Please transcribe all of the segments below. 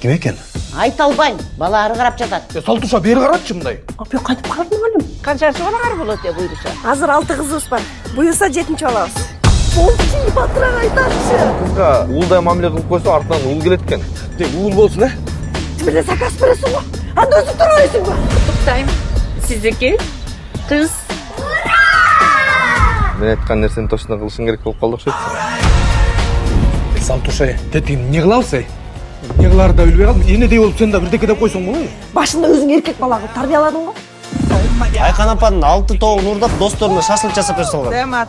Kim eкен? Айта албайм, бала ары карап жатат. Салтуша бери каратчы мындай. Апа кайтып калдым малым. Канчасы бала ары болот деп буйруса. Азыр 6 кызыбыз бар. Буюрса 7-чи алабыз. Болчу, батырак айтатчы. Кызга уулдай мамиле кылып койсо артынан уул келет экен. Уул болсун, э? Тимеле заказ бересиң го. Анда өзү турбайсың го. Туктайм. Сиздики кыз. Мен айткан нерсени точно кылышың керек болуп калды окшойт. Салтуша, тетиң эмне кылабыз, ey? Эмне кыларды да билбей калдым. Энедей болуп сен да бирдеке деп койсоң болобу? Башында өзүң эркек бала кылып тарбияладың го. Айкан апанын 6 тоогун уурдап досторуна шашлык жасап бере салган. Тема.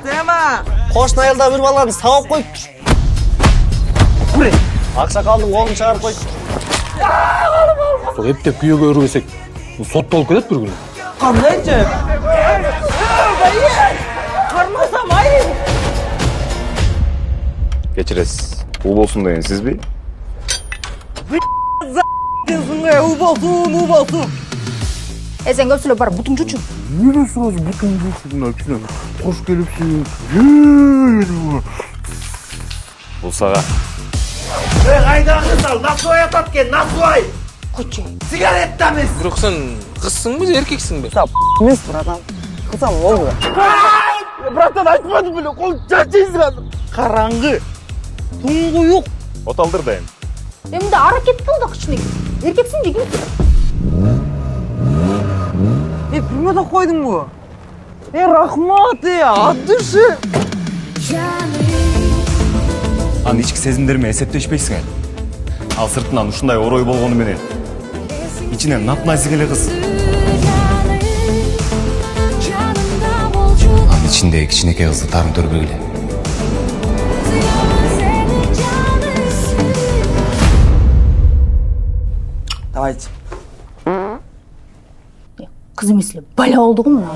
Кошуна айылда бир баланы сабап коюптур. Аксакалдын колун чыгарып койду. Сол эптеп күйөөгө өрбөсөк, соттолуп кетет бир күнү. Кандайчы? Кармасам ай. Кечиресиз. Уул болсун деген сизби? У болсун. Сен көп сүйлөп бар, бутуң жучу. Эмне сразу бутун жушуна кичине кош келипсиз. Бул сага. Кайдагы насуай атат экен, насуай. Койчу. Сигареттамыз. Бирок сен кызсыңбы, эркексиңби? Эмес, братан. Кызам болду. Братан айтпадым беле, кол чачыйсың азыр. Караңгы. Туңгуюк. Оталдыр да эми. Эмне аракет кыл да кичине. Эркексиң деген. Пулмада койдуң го. Рахмат, от души. Анын ички сезимдериме эсептешпейсиң эле. Ал сыртынан ушундай орой болгону менен ичинен нап-найзы эле кыз. Анын ичиндеги кичинекей кызды тарын төрбөгүле. Давайте. Кыз эмес эле, бала болду го мына.